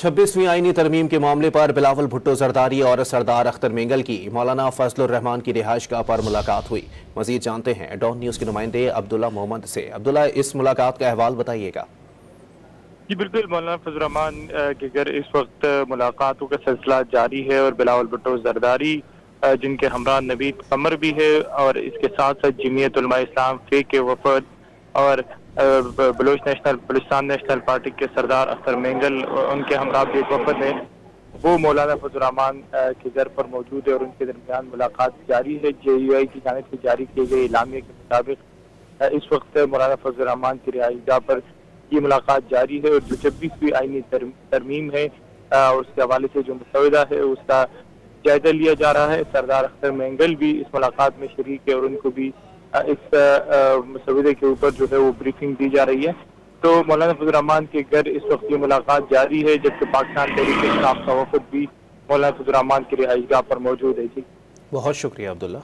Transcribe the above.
26वीं आईनी तरमीम के मामले पर बिलावल भुट्टो जरदारी और सरदार अख्तर मेंगल की मौलाना फजलुर रहमान की रिहाइशगाह पर मुलाकात हुई। मजीद जानते हैं डॉन न्यूज के नुमाइंदे अब्दुल्ला मोहम्मद से। अब्दुल्ला, इस मुलाकात का अहवाल बताइएगा। जी बिल्कुल, मौलाना फजलुर रहमान के घर इस वक्त मुलाकातों का सिलसिला जारी है और बिलावल भुट्टो जरदारी जिनके हमरा नवीद कमर भी है और इसके साथ साथ जमीयत उलमा इस्लाम फे के वफद और बलूचिस्तान नेशनल पार्टी के सरदार अख्तर मेंगल उनके हमरा भी एक वफद है, वो मौलाना फजलुर रहमान के घर पर मौजूद है और उनके दरमियान मुलाकात जारी है। JUI की जानिब से जारी किए गए इलामिया के मुताबिक इस वक्त मौलाना फजलुर रहमान की रिहाइशगाह पर ये मुलाकात जारी है और जो 26वीं आईनी तरमीम है और उसके हवाले से जो मसौदा है उसका जायजा लिया जा रहा है। सरदार अख्तर मेंगल भी इस मुलाकात में शरीक है और उनको भी इस मसौदे के ऊपर जो है वो ब्रीफिंग दी जा रही है। तो मौलाना फजलुर रहमान के घर इस वक्त ये मुलाकात जारी है, जबकि पाकिस्तान तहरीक इंसाफ का वफद भी मौलाना फजलुर रहमान की रिहाइशगाह पर मौजूद है। जी बहुत शुक्रिया अब्दुल्ला।